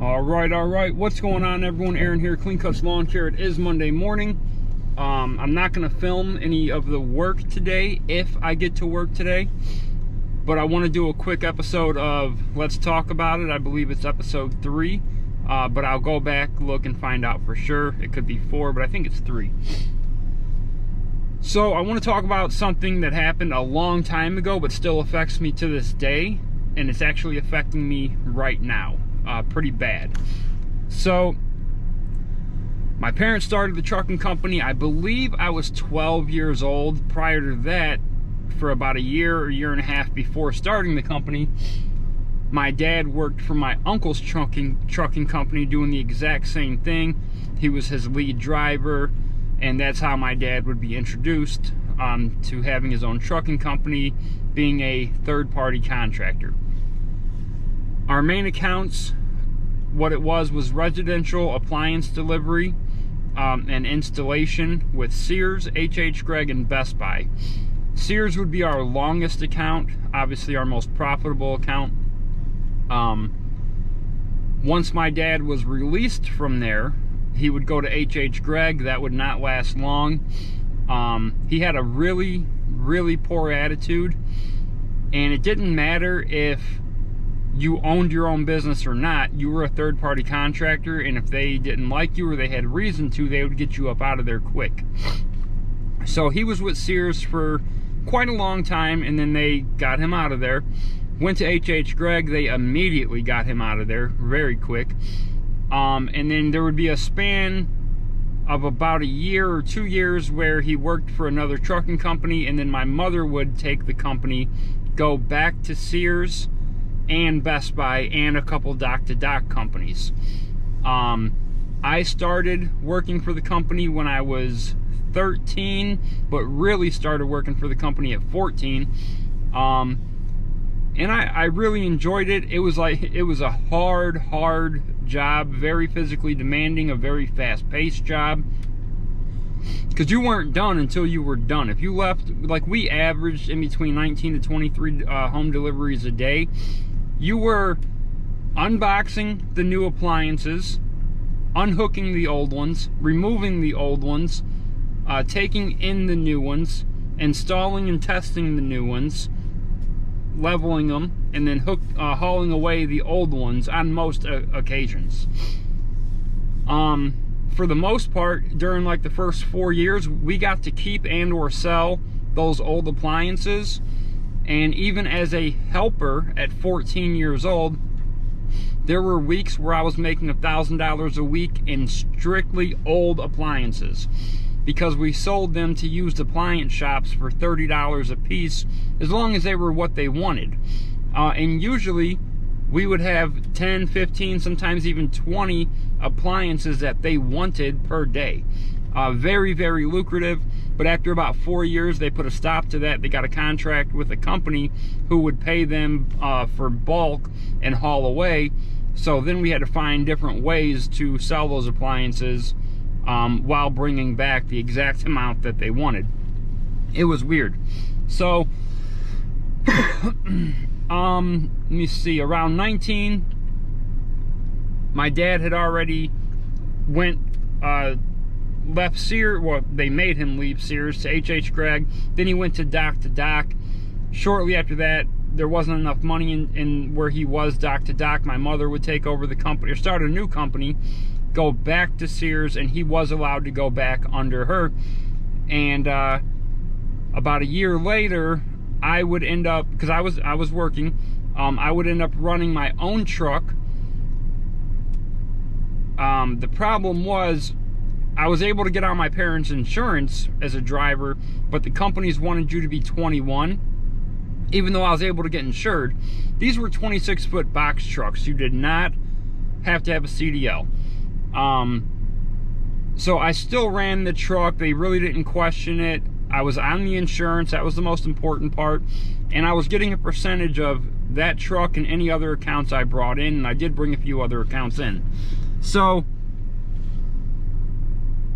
All right. What's going on, everyone? Aaron here, Clean Cuts Lawn Care. It is Monday morning. I'm not going to film any of the work today if I get to work today, but I want to do a quick episode of Let's Talk About It. I believe it's episode 3, but I'll go back, look, and find out for sure. It could be 4, but I think it's 3. So I want to talk about something that happened a long time ago, but still affects me to this day, and it's actually affecting me right now. Pretty bad. So my parents started the trucking company. I believe I was 12 years old. Prior to that, for about a year or year and a half before starting the company, my dad worked for my uncle's trucking company doing the exact same thing. He was his lead driver, and that's how my dad would be introduced to having his own trucking company, being a third-party contractor. Our main accounts, what it was residential appliance delivery and installation with Sears, H.H. Gregg, and Best Buy. Sears would be our longest account, obviously our most profitable account. Once my dad was released from there, he would go to H.H. Gregg. That would not last long. He had a really, really poor attitude, and it didn't matter if you owned your own business or not. You were a third-party contractor, and if they didn't like you or they had reason to, they would get you up out of there quick. So he was with Sears for quite a long time, and then they got him out of there. Went to H.H. Gregg. They immediately got him out of there very quick. And then there would be a span of about a year or 2 years where he worked for another trucking company, and then my mother would take the company, go back to Sears and Best Buy and a couple dock-to-dock companies. I started working for the company when I was 13, but really started working for the company at 14. And I really enjoyed it. It was a hard job, very physically demanding, a very fast-paced job, because you weren't done until you were done. If you left, like we averaged in between 19 to 23 home deliveries a day. You were unboxing the new appliances, unhooking the old ones, removing the old ones, taking in the new ones, installing and testing the new ones, leveling them, and then hauling away the old ones on most occasions. For the most part, during like the first 4 years, we got to keep and or sell those old appliances. And even as a helper at 14 years old, there were weeks where I was making $1,000 a week in strictly old appliances, because we sold them to used appliance shops for $30 a piece, as long as they were what they wanted. And usually we would have 10, 15, sometimes even 20 appliances that they wanted per day. Very, very lucrative. But after about 4 years, they put a stop to that. They got a contract with a company who would pay them for bulk and haul away. So then we had to find different ways to sell those appliances while bringing back the exact amount that they wanted. It was weird. So, let me see, around 19, my dad had already left Sears. Well, they made him leave Sears to H.H. Gregg. Then he went to dock to dock. Shortly after that, there wasn't enough money in where he was dock to dock. My mother would take over the company or start a new company, go back to Sears, and he was allowed to go back under her. And about a year later, I would end up, because I was working, I would end up running my own truck. The problem was, I was able to get on my parents' insurance as a driver, but the companies wanted you to be 21, even though I was able to get insured. These were 26-foot box trucks. You did not have to have a CDL. So I still ran the truck. They really didn't question it. I was on the insurance. That was the most important part. And I was getting a percentage of that truck and any other accounts I brought in, and I did bring a few other accounts in. So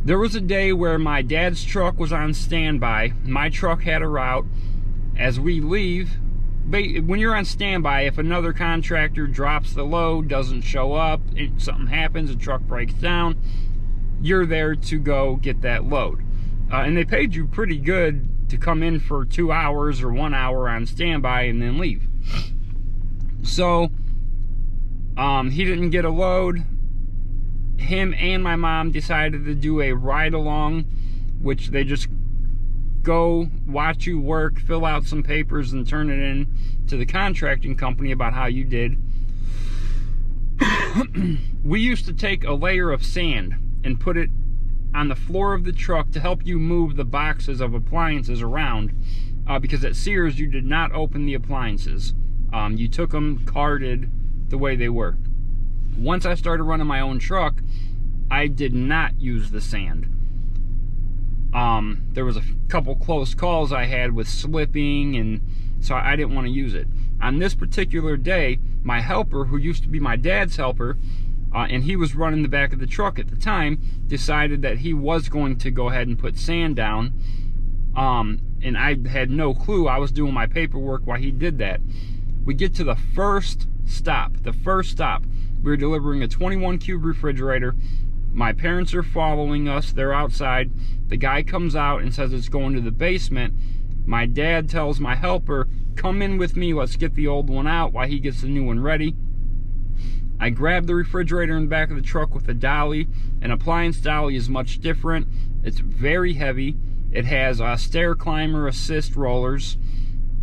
there was a day where my dad's truck was on standby. My truck had a route. As we leave, when you're on standby, if another contractor drops the load, doesn't show up, something happens, a truck breaks down, you're there to go get that load. And they paid you pretty good to come in for 2 hours or 1 hour on standby and then leave. So he didn't get a load. Him and my mom decided to do a ride along, which they just go watch you work, fill out some papers, and turn it in to the contracting company about how you did. We used to take a layer of sand and put it on the floor of the truck to help you move the boxes of appliances around, because at Sears you did not open the appliances. You took them carded the way they were. Once I started running my own truck, I did not use the sand. There was a couple close calls I had with slipping, and so I didn't want to use it. On this particular day, my helper, who used to be my dad's helper, and he was running the back of the truck at the time, decided that he was going to go ahead and put sand down. And I had no clue. I was doing my paperwork while he did that. We get to the first stop. We were delivering a 21 cube refrigerator. My parents are following us. They're outside. The guy comes out and says it's going to the basement. My dad tells my helper, come in with me, let's get the old one out while he gets the new one ready. I grab the refrigerator in the back of the truck with a dolly. An appliance dolly is much different. It's very heavy. It has stair climber assist rollers.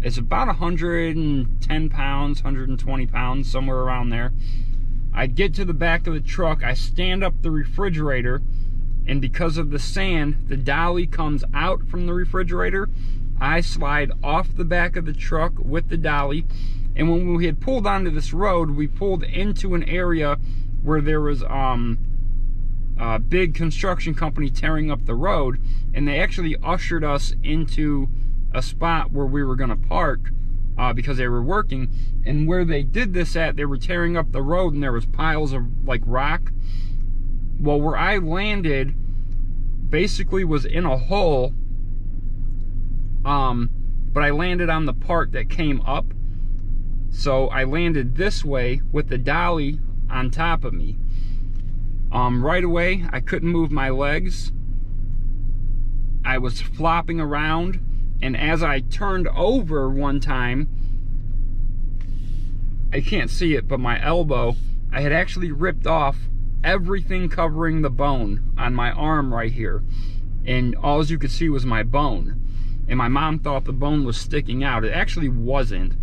It's about 110 pounds, 120 pounds, somewhere around there. I get to the back of the truck, I stand up the refrigerator, and because of the sand, the dolly comes out from the refrigerator. I slide off the back of the truck with the dolly, and when we had pulled onto this road, we pulled into an area where there was a big construction company tearing up the road, and they actually ushered us into a spot where we were going to park because they were working. And where they did this at, they were tearing up the road, and there was piles of like rock. Well, where I landed basically was in a hole, but I landed on the part that came up, so I landed this way with the dolly on top of me. Right away, I couldn't move my legs. I was flopping around, and as I turned over one time, I can't see it, but my elbow, I had actually ripped off everything covering the bone on my arm right here, and all you could see was my bone. And my mom thought the bone was sticking out. It actually wasn't.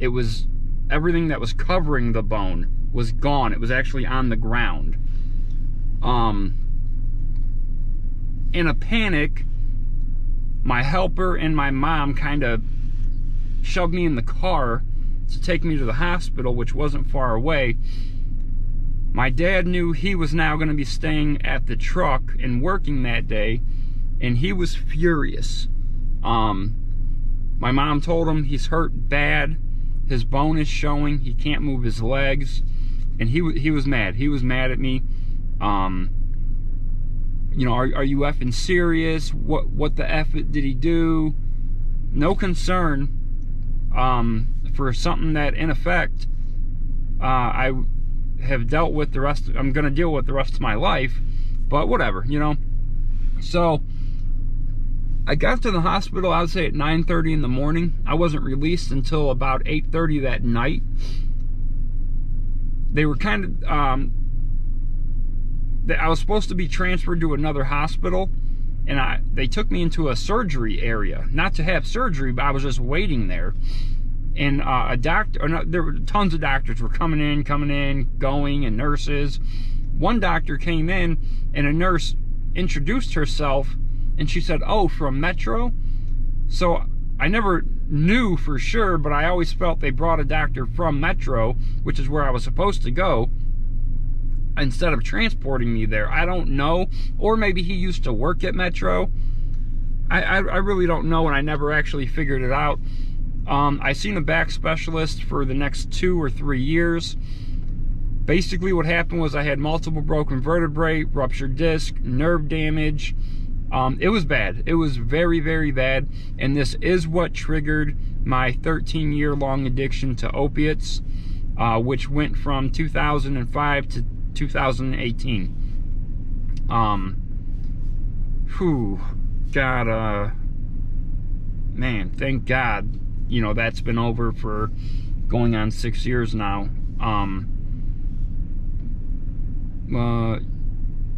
It was everything that was covering the bone was gone. It was actually on the ground. In a panic, my helper and my mom kind of shoved me in the car to take me to the hospital, which wasn't far away. My dad knew he was now going to be staying at the truck and working that day, and he was furious. My mom told him he's hurt bad, his bone is showing, he can't move his legs, and he was mad. He was mad at me. You know, are you effing serious? What the F did he do? No concern for something that, in effect, I have dealt with I'm going to deal with the rest of my life, but whatever, you know. So I got to the hospital, I would say at 9:30 in the morning. I wasn't released until about 8:30 that night. They were kind of, I was supposed to be transferred to another hospital, and they took me into a surgery area, not to have surgery, but I was just waiting there. And there were tons of doctors were coming in, going, and nurses. One doctor came in, and a nurse introduced herself, and she said, "Oh, from Metro?" So I never knew for sure, but I always felt they brought a doctor from Metro, which is where I was supposed to go, instead of transporting me there. I don't know. Or maybe he used to work at Metro. I really don't know, and I never actually figured it out. I seen a back specialist for the next 2 or 3 years. Basically what happened was I had multiple broken vertebrae, ruptured disc, nerve damage, It was bad. It was very, very bad. And this is what triggered my 13-year-long addiction to opiates, which went from 2005 to 2018. God, man, thank God, you know, that's been over for going on 6 years now.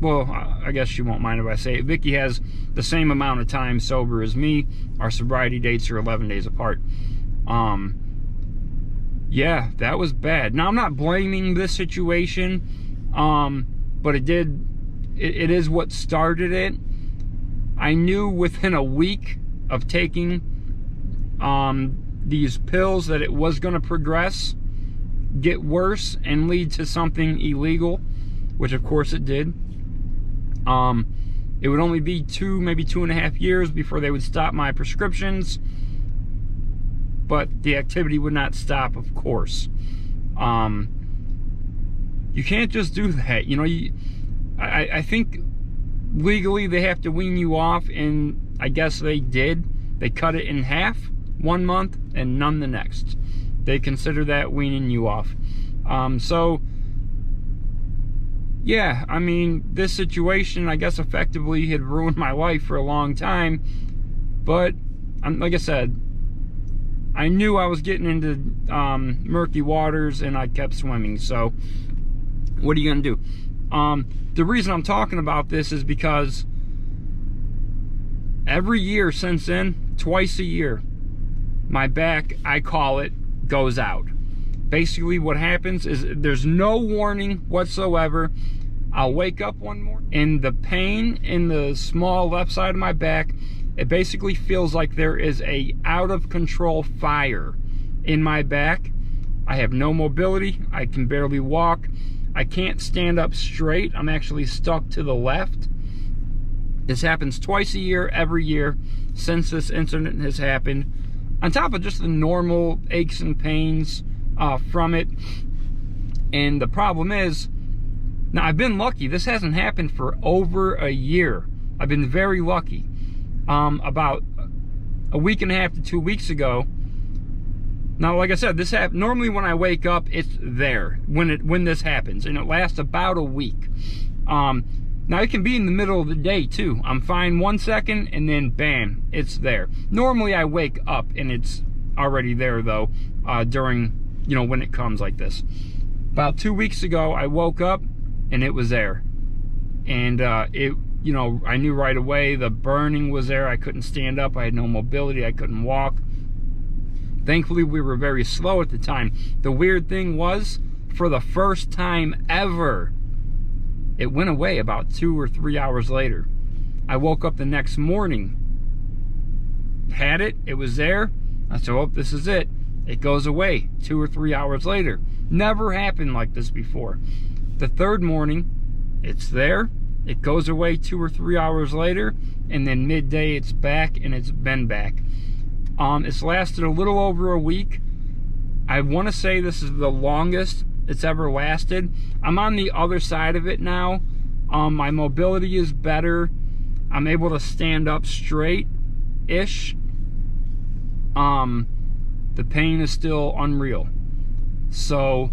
Well, I guess she won't mind if I say it. Vicky has the same amount of time sober as me. Our sobriety dates are 11 days apart. Yeah, that was bad. Now, I'm not blaming this situation, but it is what started it. I knew within a week of taking these pills that it was going to progress, get worse, and lead to something illegal, which of course it did. It would only be maybe 2.5 years before they would stop my prescriptions, but the activity would not stop, of course. You can't just do that. You know, I think legally they have to wean you off, and I guess they did. They cut it in half 1 month and none the next. They consider that weaning you off. So yeah, I mean, this situation, I guess, effectively had ruined my life for a long time. But like I said, I knew I was getting into murky waters, and I kept swimming. So what are you gonna do? The reason I'm talking about this is because every year since then, twice a year, my back, I call it, goes out. Basically what happens is there's no warning whatsoever. I'll wake up one morning and the pain in the small left side of my back, it basically feels like there is a out of control fire in my back. I have no mobility. I can barely walk. I can't stand up straight. I'm actually stuck to the left. This happens twice a year, every year, since this incident has happened. On top of just the normal aches and pains from it. And the problem is, now I've been lucky. This hasn't happened for over a year. I've been very lucky. About a week and a half to 2 weeks ago. Now, like I said, this happened. Normally when I wake up, it's there when this happens, and it lasts about a week. Now it can be in the middle of the day too. I'm fine 1 second, and then bam, it's there. Normally I wake up and it's already there though, during, you know, when it comes like this. About 2 weeks ago, I woke up and it was there, and you know, I knew right away the burning was there. I couldn't stand up. I had no mobility. I couldn't walk. Thankfully, we were very slow at the time. The weird thing was, for the first time ever, it went away about 2 or 3 hours later. I woke up the next morning, had it, it was there. I said, oh, this is it. It goes away 2 or 3 hours later. Never happened like this before. The third morning, it's there. It goes away 2 or 3 hours later, and then midday it's back, and it's been back. It's lasted a little over a week. I want to say this is the longest it's ever lasted. I'm on the other side of it now. My mobility is better. I'm able to stand up straight-ish. The pain is still unreal. So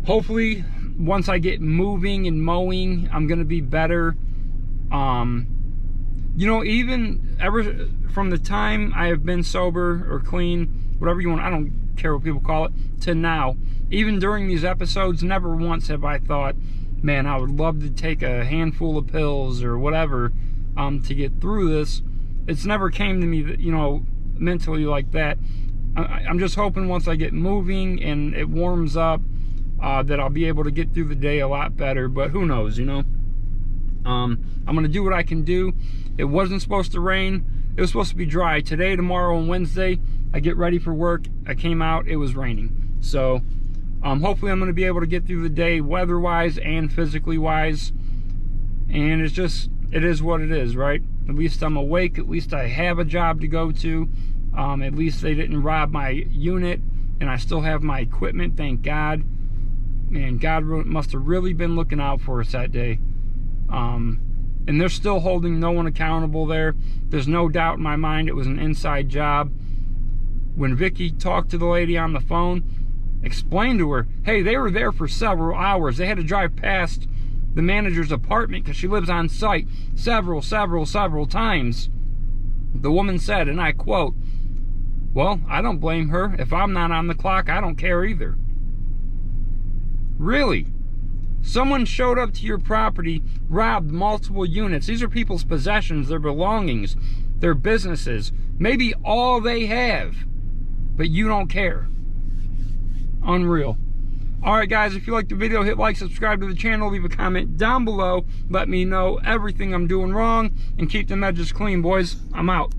hopefully once I get moving and mowing, I'm gonna be better. You know, even ever from the time I have been sober or clean, whatever you want, I don't care what people call it, to now, even during these episodes, never once have I thought, man, I would love to take a handful of pills or whatever to get through this. It's never came to me that, you know, mentally like that. I'm just hoping once I get moving and it warms up, that I'll be able to get through the day a lot better, but who knows, you know. I'm gonna do what I can do. It wasn't supposed to rain. It was supposed to be dry. Today, tomorrow, and Wednesday, I get ready for work. I came out, it was raining. So hopefully I'm gonna be able to get through the day weather-wise and physically-wise. And it's just, it is what it is, right? At least I'm awake. At least I have a job to go to. At least they didn't rob my unit, and I still have my equipment, thank God. Man, God must have really been looking out for us that day. And and they're still holding no one accountable there. There's no doubt in my mind it was an inside job. When Vicky talked to the lady on the phone, explained to her, hey, they were there for several hours. They had to drive past the manager's apartment because she lives on site several times. The woman said, and I quote, well, I don't blame her. If I'm not on the clock, I don't care either. Really? Someone showed up to your property, robbed multiple units. These are people's possessions, their belongings, their businesses, maybe all they have, but you don't care. Unreal. Alright guys, if you liked the video, hit like, subscribe to the channel, leave a comment down below, let me know everything I'm doing wrong, and keep them edges clean, boys. I'm out.